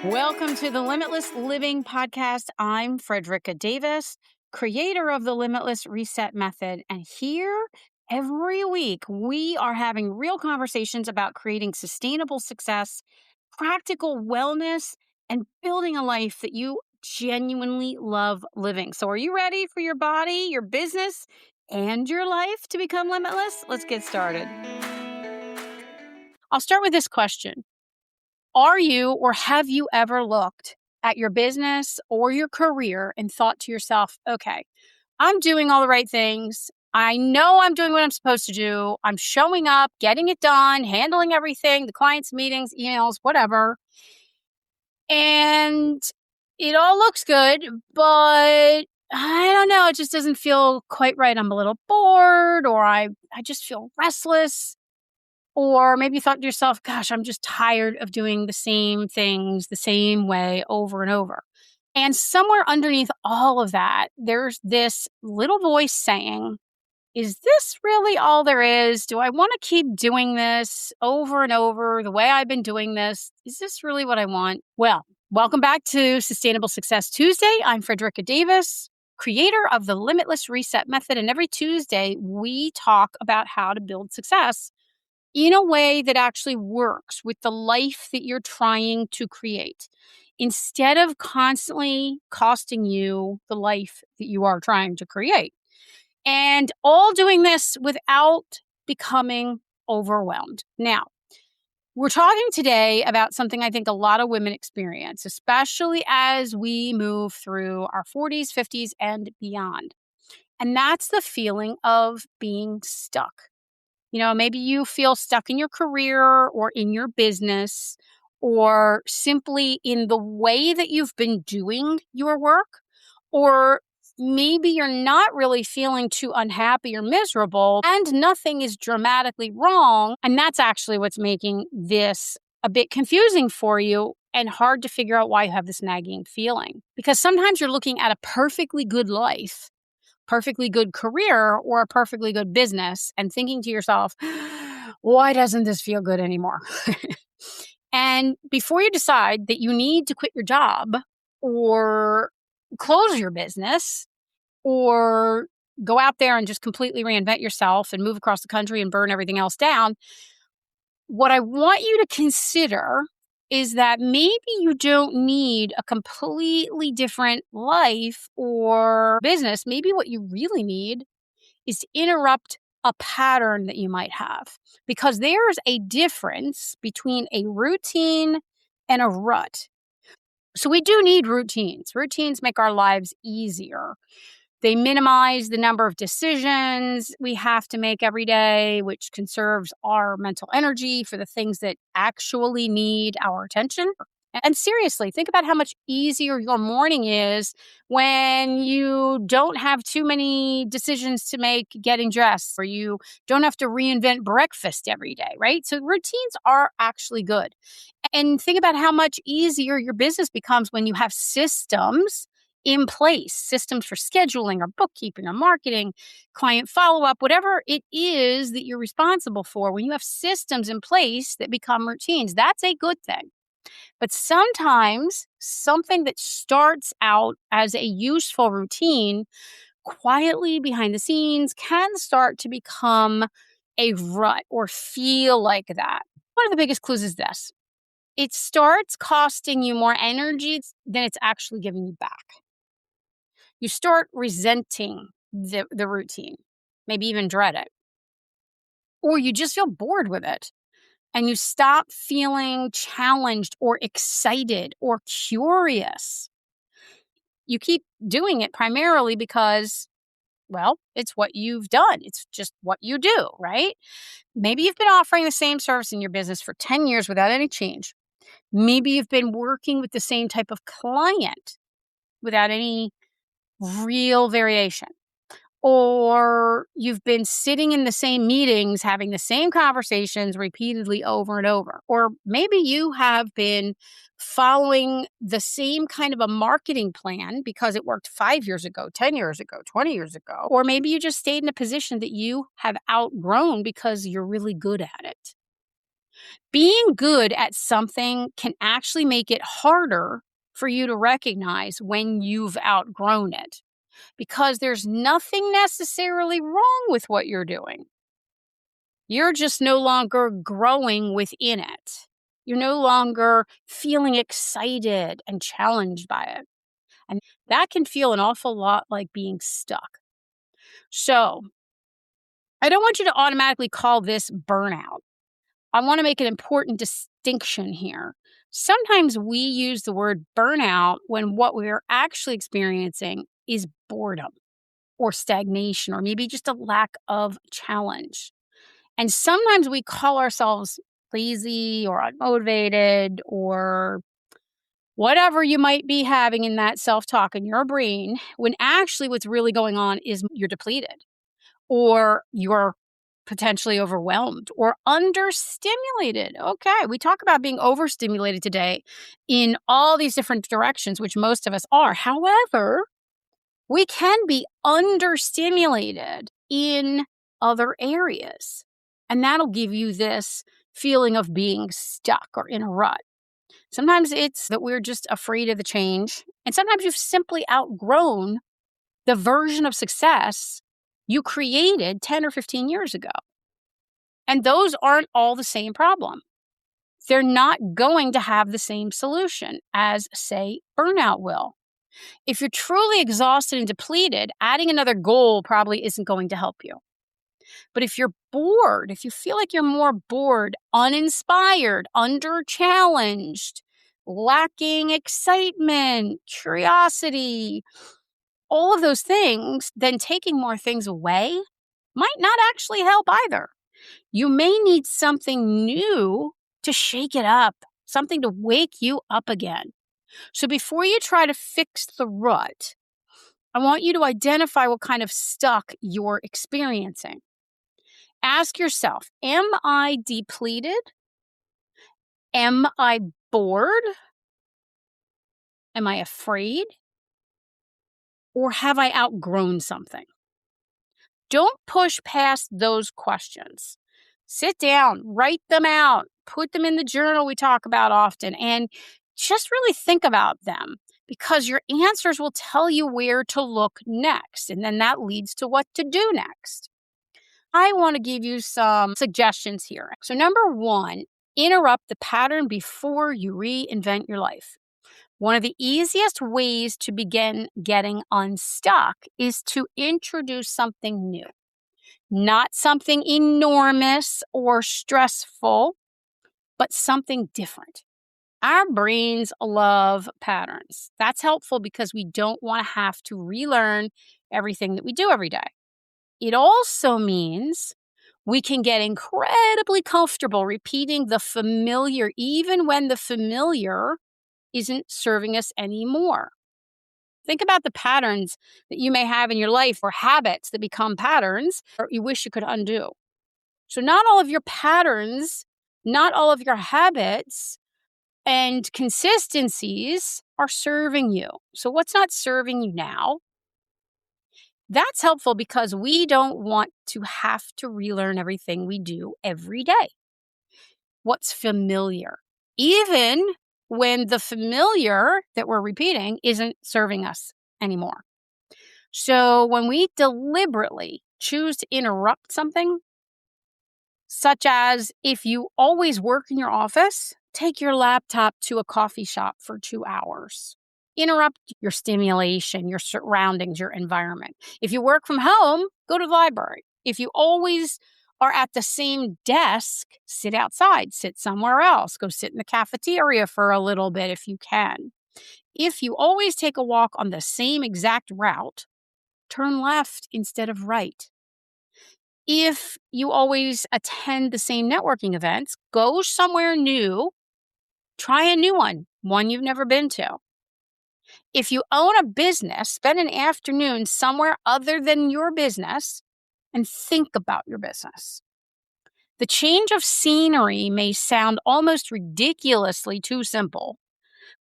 Welcome to the Limitless Living Podcast. I'm Fredricka Davis, creator of the Limitless Reset Method. And here every week, we are having real conversations about creating sustainable success, practical wellness, and building a life that you genuinely love living. So, are you ready for your body, your business, and your life to become limitless? Let's get started. I'll start with this question. Are you or have you ever looked at your business or your career and thought to yourself, okay, I'm doing all the right things. I know I'm doing what I'm supposed to do. I'm showing up, getting it done, handling everything, the clients' meetings, emails, whatever. And it all looks good, but I don't know. It just doesn't feel quite right. I'm a little bored or I just feel restless. Or maybe you thought to yourself, gosh, I'm just tired of doing the same things the same way over and over. And somewhere underneath all of that, there's this little voice saying, is this really all there is? Do I want to keep doing this over and over the way I've been doing this? Is this really what I want? Well, welcome back to Sustainable Success Tuesday. I'm Fredricka Davis, creator of the Limitless Reset Method. And every Tuesday, we talk about how to build success in a way that actually works with the life that you're trying to create, instead of constantly costing you the life that you are trying to create. And all doing this without becoming overwhelmed. Now, we're talking today about something I think a lot of women experience, especially as we move through our 40s, 50s, and beyond. And that's the feeling of being stuck. You know, maybe you feel stuck in your career or in your business or simply in the way that you've been doing your work. Or maybe you're not really feeling too unhappy or miserable and nothing is dramatically wrong. And that's actually what's making this a bit confusing for you and hard to figure out why you have this nagging feeling. Because sometimes you're looking at a perfectly good life, perfectly good career, or a perfectly good business and thinking to yourself, why doesn't this feel good anymore? And before you decide that you need to quit your job or close your business or go out there and just completely reinvent yourself and move across the country and burn everything else down, what I want you to consider is that maybe you don't need a completely different life or business. Maybe what you really need is to interrupt a pattern that you might have, because there's a difference between a routine and a rut. So we do need routines. Routines make our lives easier. They minimize the number of decisions we have to make every day, which conserves our mental energy for the things that actually need our attention. And seriously, think about how much easier your morning is when you don't have too many decisions to make getting dressed, or you don't have to reinvent breakfast every day, right? So routines are actually good. And think about how much easier your business becomes when you have systems in place, systems for scheduling or bookkeeping or marketing, client follow-up, whatever it is that you're responsible for. When you have systems in place that become routines, that's a good thing. But sometimes something that starts out as a useful routine quietly behind the scenes can start to become a rut or feel like that. One of the biggest clues is this: it starts costing you more energy than it's actually giving you back. You start resenting the routine, maybe even dread it, or you just feel bored with it. And you stop feeling challenged or excited or curious. You keep doing it primarily because, well, it's what you've done. It's just what you do, right? Maybe you've been offering the same service in your business for 10 years without any change. Maybe you've been working with the same type of client without any real variation. Or you've been sitting in the same meetings, having the same conversations repeatedly over and over. Or maybe you have been following the same kind of a marketing plan because it worked 5 years ago, 10 years ago, 20 years ago. Or maybe you just stayed in a position that you have outgrown because you're really good at it. Being good at something can actually make it harder for you to recognize when you've outgrown it because there's nothing necessarily wrong with what you're doing. You're just no longer growing within it. You're no longer feeling excited and challenged by it. And that can feel an awful lot like being stuck. So, I don't want you to automatically call this burnout. I want to make an important distinction here. Sometimes we use the word burnout when what we're actually experiencing is boredom or stagnation or maybe just a lack of challenge. And sometimes we call ourselves lazy or unmotivated or whatever you might be having in that self talk in your brain, when actually what's really going on is you're depleted or you're potentially overwhelmed or understimulated. Okay, we talk about being overstimulated today in all these different directions, which most of us are. However, we can be understimulated in other areas. And that'll give you this feeling of being stuck or in a rut. Sometimes it's that we're just afraid of the change. And sometimes you've simply outgrown the version of success you created 10 or 15 years ago. And those aren't all the same problem. They're not going to have the same solution as, say, burnout will. If you're truly exhausted and depleted, adding another goal probably isn't going to help you. But if you're bored, if you feel like you're more bored, uninspired, under-challenged, lacking excitement, curiosity, all of those things, then taking more things away might not actually help either. You may need something new to shake it up, something to wake you up again. So before you try to fix the rut, I want you to identify what kind of stuck you're experiencing. Ask yourself, am I depleted? Am I bored? Am I afraid? Or have I outgrown something? Don't push past those questions. Sit down, write them out, put them in the journal we talk about often, and just really think about them because your answers will tell you where to look next. And then that leads to what to do next. I want to give you some suggestions here. So, number one, interrupt the pattern before you reinvent your life. One of the easiest ways to begin getting unstuck is to introduce something new, not something enormous or stressful, but something different. Our brains love patterns. That's helpful because we don't want to have to relearn everything that we do every day. It also means we can get incredibly comfortable repeating the familiar, even when the familiar isn't serving us anymore. Think about the patterns that you may have in your life or habits that become patterns or you wish you could undo. So not all of your patterns, not all of your habits and consistencies are serving you. So what's not serving you now? That's helpful because we don't want to have to relearn everything we do every day. What's familiar, even when the familiar that we're repeating isn't serving us anymore. So when we deliberately choose to interrupt something, such as if you always work in your office, take your laptop to a coffee shop for 2 hours. Interrupt your stimulation, your surroundings, your environment. If you work from home, go to the library. If you always are at the same desk, sit outside, sit somewhere else, go sit in the cafeteria for a little bit if you can. If you always take a walk on the same exact route, turn left instead of right. If you always attend the same networking events, go somewhere new, try a new one you've never been to. If you own a business, spend an afternoon somewhere other than your business and think about your business. The change of scenery may sound almost ridiculously too simple,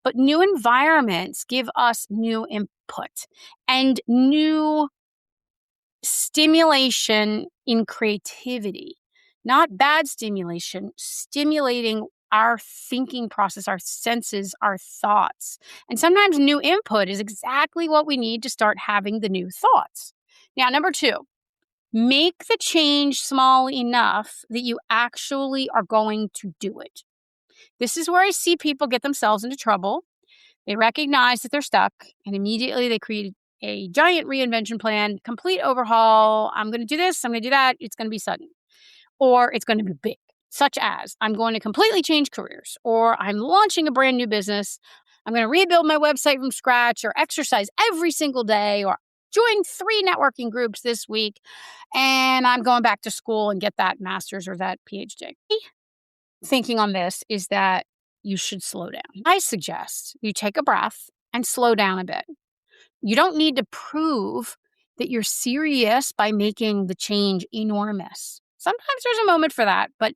but new environments give us new input and new stimulation in creativity. not bad stimulation, stimulating our thinking process, our senses, our thoughts. And sometimes new input is exactly what we need to start having the new thoughts. Now, number two, make the change small enough that you actually are going to do it. This is where I see people get themselves into trouble. They recognize that they're stuck and immediately they create a giant reinvention plan, complete overhaul. I'm going to do this, I'm going to do that. It's going to be sudden or it's going to be big, such as I'm going to completely change careers or I'm launching a brand new business. I'm going to rebuild my website from scratch or exercise every single day or join 3 networking groups this week and I'm going back to school and get that master's or that PhD. Thinking on this is that you should slow down. I suggest you take a breath and slow down a bit. You don't need to prove that you're serious by making the change enormous. Sometimes there's a moment for that, but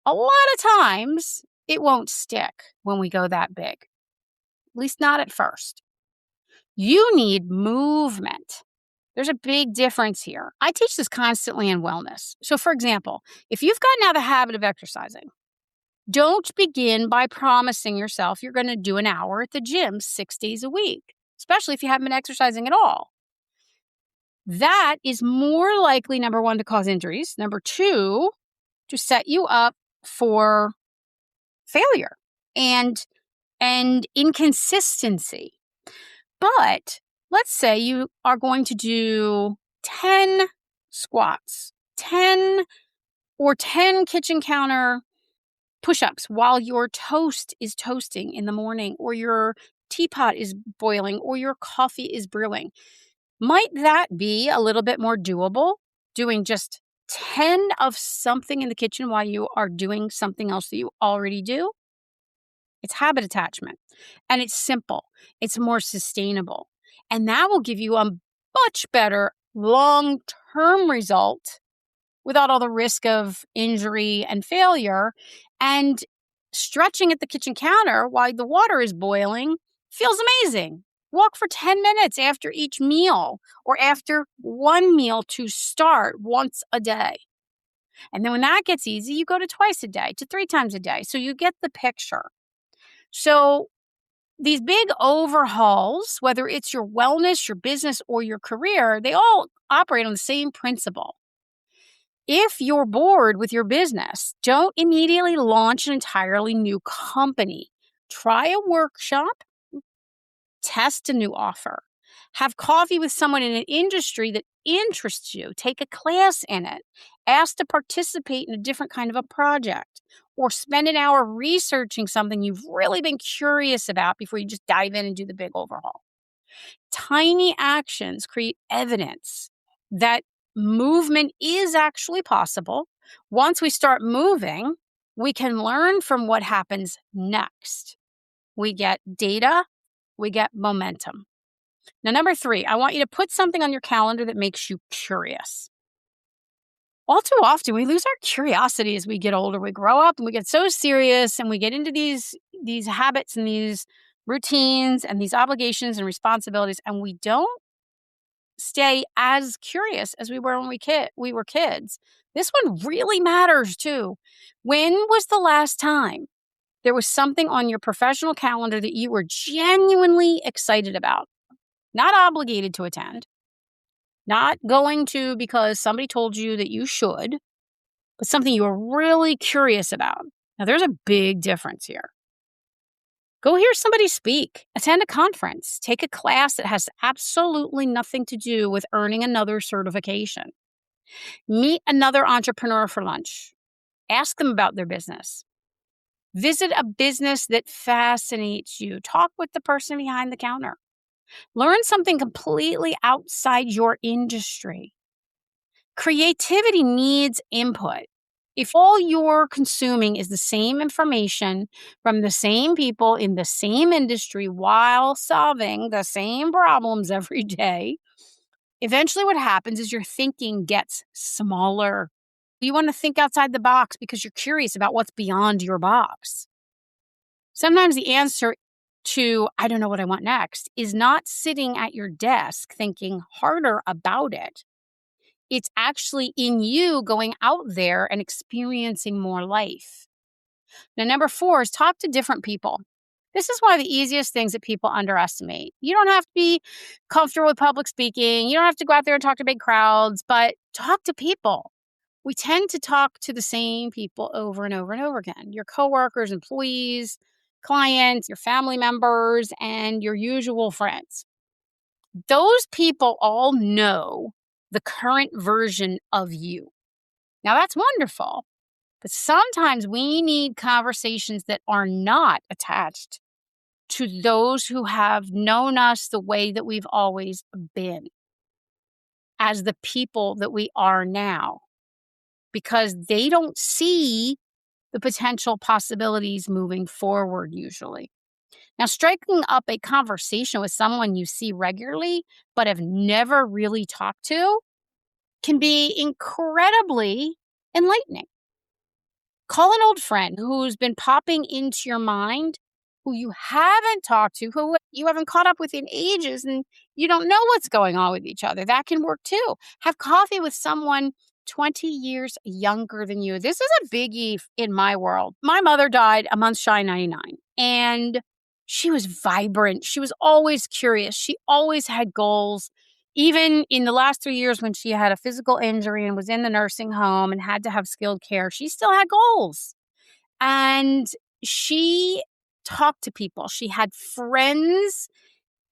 a lot of times it won't stick when we go that big, at least not at first. You need movement. There's a big difference here. I teach this constantly in wellness. So, for example, if you've gotten out of the habit of exercising, don't begin by promising yourself you're going to do an hour at the gym 6 days a week, especially if you haven't been exercising at all. That is more likely, number one, to cause injuries. Number two, to set you up for failure and inconsistency. But let's say you are going to do 10 squats, 10 kitchen counter push-ups while your toast is toasting in the morning or your teapot is boiling or your coffee is brewing. Might that be a little bit more doable, doing just 10 of something in the kitchen while you are doing something else that you already do? It's habit attachment, and it's simple. It's more sustainable, and that will give you a much better long-term result without all the risk of injury and failure. And stretching at the kitchen counter while the water is boiling feels amazing. Walk for 10 minutes after each meal or after one meal to start once a day. And then when that gets easy, you go to twice a day, to 3 times a day. So you get the picture. So these big overhauls, whether it's your wellness, your business, or your career, they all operate on the same principle. If you're bored with your business, don't immediately launch an entirely new company. Try a workshop, test a new offer, have coffee with someone in an industry that interests you, take a class in it, ask to participate in a different kind of a project, or spend an hour researching something you've really been curious about before you just dive in and do the big overhaul. Tiny actions create evidence that movement is actually possible. Once we start moving, we can learn from what happens next. We get data, we get momentum. Now, number 3, I want you to put something on your calendar that makes you curious. All too often, we lose our curiosity as we get older. We grow up and we get so serious and we get into these habits and these routines and these obligations and responsibilities, and we don't stay as curious as we were when we were kids. This one really matters too. When was the last time there was something on your professional calendar that you were genuinely excited about? Not obligated to attend, not going to because somebody told you that you should, but something you were really curious about. Now, there's a big difference here. Go hear somebody speak, attend a conference, take a class that has absolutely nothing to do with earning another certification. Meet another entrepreneur for lunch. Ask them about their business. Visit a business that fascinates you. Talk with the person behind the counter. Learn something completely outside your industry. Creativity needs input. If all you're consuming is the same information from the same people in the same industry while solving the same problems every day, eventually what happens is your thinking gets smaller. You want to think outside the box because you're curious about what's beyond your box. Sometimes the answer to, I don't know what I want next, is not sitting at your desk thinking harder about it. It's actually in you going out there and experiencing more life. Now, number 4 is talk to different people. This is one of the easiest things that people underestimate. You don't have to be comfortable with public speaking. You don't have to go out there and talk to big crowds, but talk to people. We tend to talk to the same people over and over and over again. Your coworkers, employees, clients, your family members, and your usual friends. Those people all know the current version of you. Now, that's wonderful, but sometimes we need conversations that are not attached to those who have known us the way that we've always been, as the people that we are now, because they don't see the potential possibilities moving forward usually. Now, striking up a conversation with someone you see regularly but have never really talked to can be incredibly enlightening. Call an old friend who's been popping into your mind, who you haven't talked to, who you haven't caught up with in ages, and you don't know what's going on with each other. That can work too. Have coffee with someone 20 years younger than you. This is a biggie in my world. My mother died a month shy 99, and she was vibrant. She was always curious. She always had goals. Even in the last 3 years when she had a physical injury and was in the nursing home and had to have skilled care, she still had goals. And she talked to people. She had friends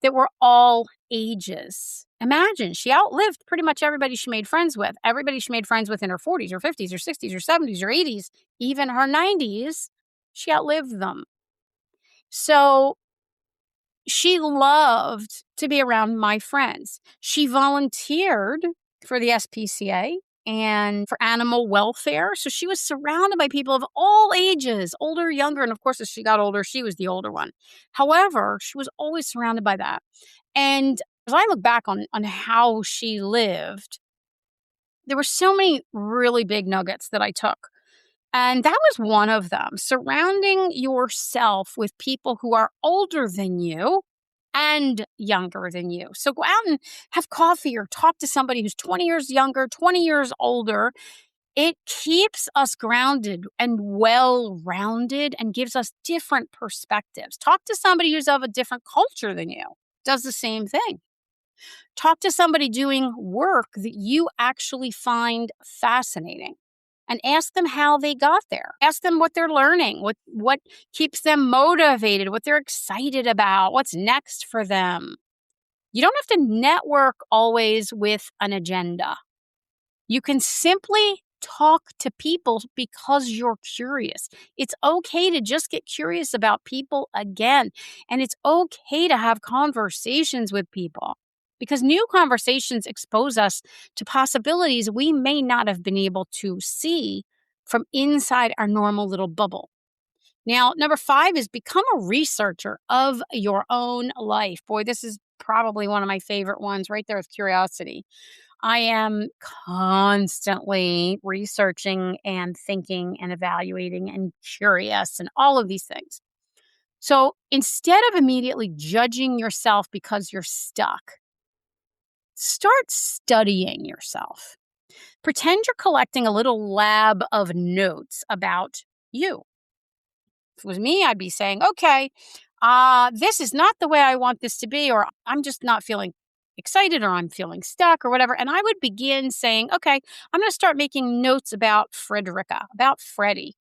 that were all ages. Imagine, she outlived pretty much everybody she made friends with. Everybody she made friends with in her 40s or 50s or 60s or 70s or 80s, even her 90s, she outlived them. So she loved to be around my friends. She volunteered for the SPCA and for animal welfare. So she was surrounded by people of all ages, older, younger. And of course, as she got older, she was the older one. However, she was always surrounded by that. And as I look back on how she lived, there were so many really big nuggets that I took. And that was one of them. Surrounding yourself with people who are older than you and younger than you. So go out and have coffee or talk to somebody who's 20 years younger, 20 years older. It keeps us grounded and well-rounded and gives us different perspectives. Talk to somebody who's of a different culture than you. Does the same thing. Talk to somebody doing work that you actually find fascinating. And ask them how they got there. Ask them what they're learning, what keeps them motivated, what they're excited about, what's next for them. You don't have to network always with an agenda. You can simply talk to people because you're curious. It's okay to just get curious about people again. And it's okay to have conversations with people, because new conversations expose us to possibilities we may not have been able to see from inside our normal little bubble. Now, number 5 is become a researcher of your own life. Boy, this is probably one of my favorite ones, right there with curiosity. I am constantly researching and thinking and evaluating and curious and all of these things. So instead of immediately judging yourself because you're stuck, start studying yourself. Pretend you're collecting a little lab of notes about you. If it was me, I'd be saying, okay, this is not the way I want this to be, or I'm just not feeling excited, or I'm feeling stuck, or whatever. And I would begin saying, okay, I'm going to start making notes about Fredricka, about Freddie.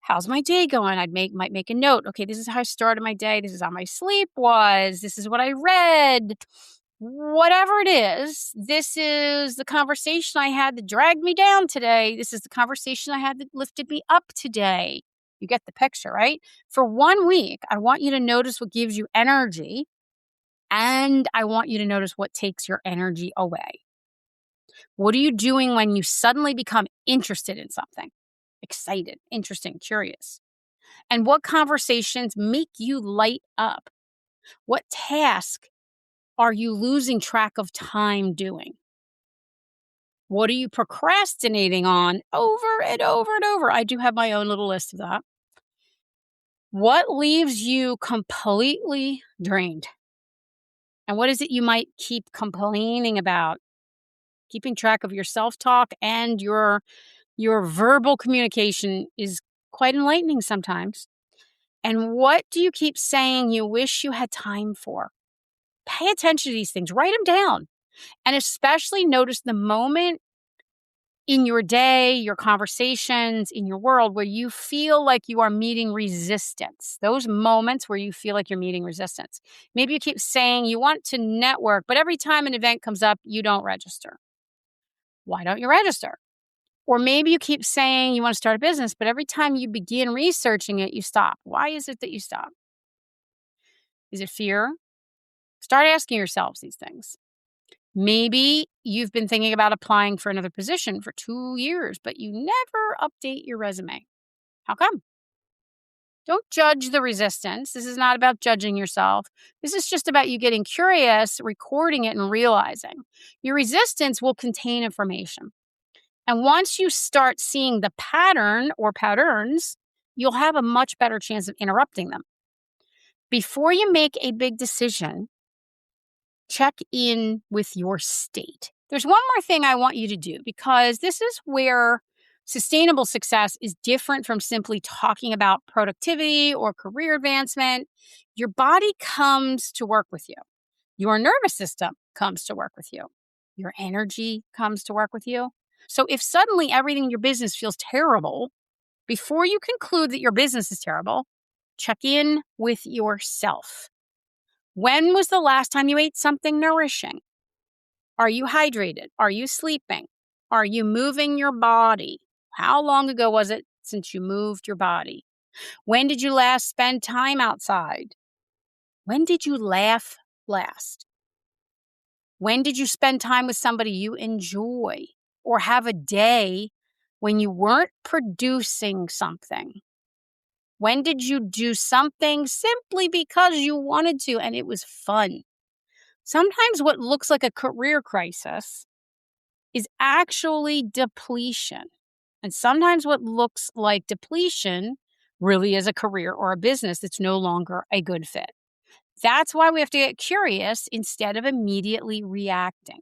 How's my day going? Might make a note. Okay, this is how I started my day. This is how my sleep was. This is what I read. Whatever it is, this is the conversation I had that dragged me down today. This is the conversation I had that lifted me up today. You get the picture, right? For 1 week, I want you to notice what gives you energy, and I want you to notice what takes your energy away. What are you doing when you suddenly become interested in something? Excited, interesting, curious. And what conversations make you light up? What task are you losing track of time doing? What are you procrastinating on over and over and over? I do have my own little list of that. What leaves you completely drained? And what is it you might keep complaining about? Keeping track of your self-talk and your verbal communication is quite enlightening sometimes. And what do you keep saying you wish you had time for? Pay attention to these things, write them down, and especially notice the moment in your day, your conversations, in your world where you feel like you are meeting resistance. Those moments where you feel like you're meeting resistance. Maybe you keep saying you want to network, but every time an event comes up, you don't register. Why don't you register? Or maybe you keep saying you want to start a business, but every time you begin researching it, you stop. Why is it that you stop? Is it fear? Start asking yourselves these things. Maybe you've been thinking about applying for another position for 2 years, but you never update your resume. How come? Don't judge the resistance. This is not about judging yourself. This is just about you getting curious, recording it, and realizing. Your resistance will contain information. And once you start seeing the pattern or patterns, you'll have a much better chance of interrupting them. Before you make a big decision, check in with your state. There's one more thing I want you to do because this is where sustainable success is different from simply talking about productivity or career advancement. Your body comes to work with you. Your nervous system comes to work with you. Your energy comes to work with you. So if suddenly everything in your business feels terrible, before you conclude that your business is terrible, check in with yourself. When was the last time you ate something nourishing? Are you hydrated? Are you sleeping? Are you moving your body? How long ago was it since you moved your body? When did you last spend time outside? When did you laugh last? When did you spend time with somebody you enjoy? Or have a day when you weren't producing something? When did you do something simply because you wanted to and it was fun? Sometimes what looks like a career crisis is actually depletion. And sometimes what looks like depletion really is a career or a business that's no longer a good fit. That's why we have to get curious instead of immediately reacting.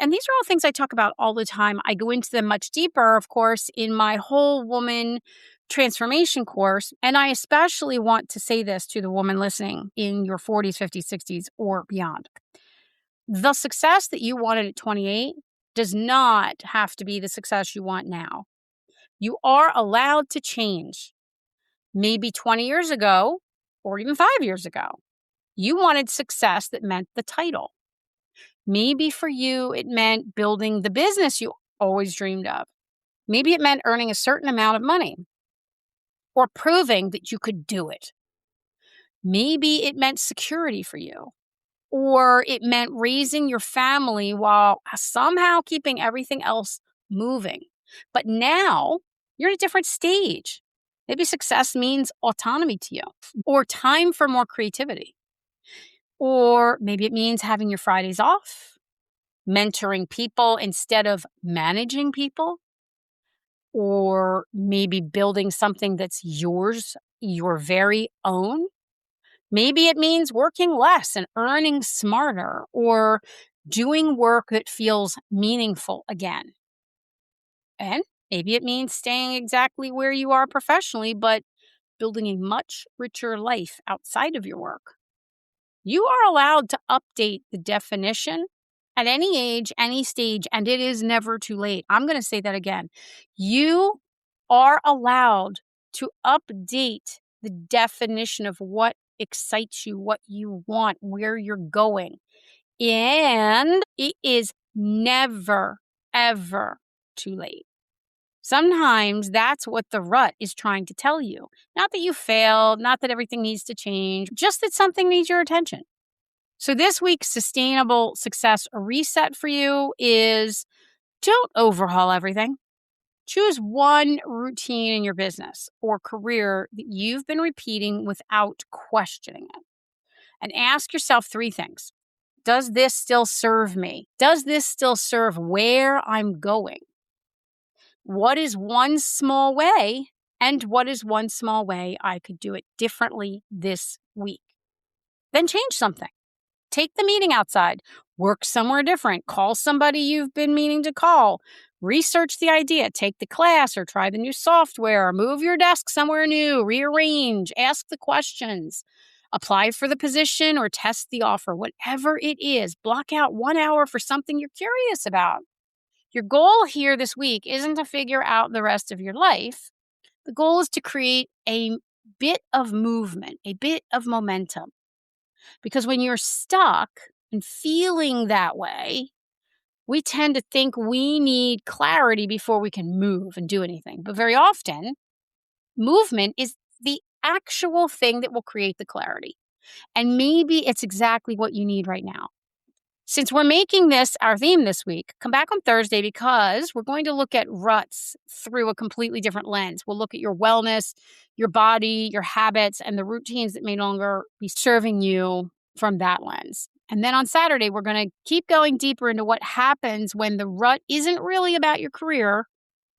And these are all things I talk about all the time. I go into them much deeper, of course, in my Whole Woman Transformation course. And I especially want to say this to the woman listening in your 40s, 50s, 60s, or beyond. The success that you wanted at 28 does not have to be the success you want now. You are allowed to change. Maybe 20 years ago, or even 5 years ago, you wanted success that meant the title. Maybe for you, it meant building the business you always dreamed of. Maybe it meant earning a certain amount of money or proving that you could do it. Maybe it meant security for you, or it meant raising your family while somehow keeping everything else moving. But now you're at a different stage. Maybe success means autonomy to you, or time for more creativity. Or maybe it means having your Fridays off, mentoring people instead of managing people, or maybe building something that's yours, your very own. Maybe it means working less and earning smarter, or doing work that feels meaningful again. And maybe it means staying exactly where you are professionally, but building a much richer life outside of your work. You are allowed to update the definition at any age, any stage, and it is never too late. I'm going to say that again. You are allowed to update the definition of what excites you, what you want, where you're going. And it is never, ever too late. Sometimes that's what the rut is trying to tell you. Not that you failed, not that everything needs to change, just that something needs your attention. So this week's sustainable success reset for you is don't overhaul everything. Choose one routine in your business or career that you've been repeating without questioning it. And ask yourself 3 things. Does this still serve me? Does this still serve where I'm going? What is one small way, and what is one small way I could do it differently this week? Then change something. Take the meeting outside. Work somewhere different. Call somebody you've been meaning to call. Research the idea. Take the class or try the new software. Move your desk somewhere new. Rearrange. Ask the questions. Apply for the position or test the offer. Whatever it is, block out 1 hour for something you're curious about. Your goal here this week isn't to figure out the rest of your life. The goal is to create a bit of movement, a bit of momentum. Because when you're stuck and feeling that way, we tend to think we need clarity before we can move and do anything. But very often, movement is the actual thing that will create the clarity. And maybe it's exactly what you need right now. Since we're making this our theme this week, come back on Thursday because we're going to look at ruts through a completely different lens. We'll look at your wellness, your body, your habits, and the routines that may no longer be serving you from that lens. And then on Saturday, we're going to keep going deeper into what happens when the rut isn't really about your career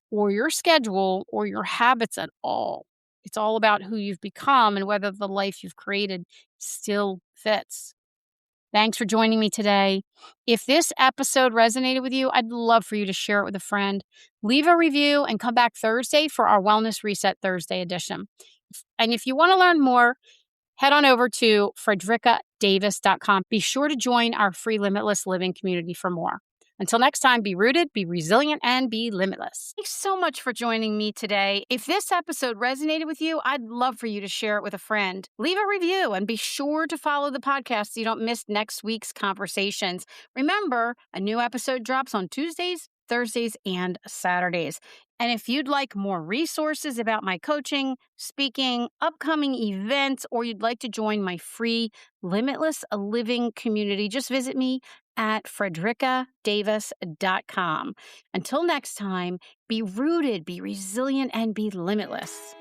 or your schedule or your habits at all. It's all about who you've become and whether the life you've created still fits. Thanks for joining me today. If this episode resonated with you, I'd love for you to share it with a friend. Leave a review and come back Thursday for our Wellness Reset Thursday edition. And if you want to learn more, head on over to fredrickadavis.com. Be sure to join our free Limitless Living community for more. Until next time, be rooted, be resilient, and be limitless. Thanks so much for joining me today. If this episode resonated with you, I'd love for you to share it with a friend. Leave a review and be sure to follow the podcast so you don't miss next week's conversations. Remember, a new episode drops on Tuesdays, Thursdays, and Saturdays. And if you'd like more resources about my coaching, speaking, upcoming events, or you'd like to join my free Limitless Living community, just visit me at fredrickadavis.com. Until next time, be rooted, be resilient, and be limitless.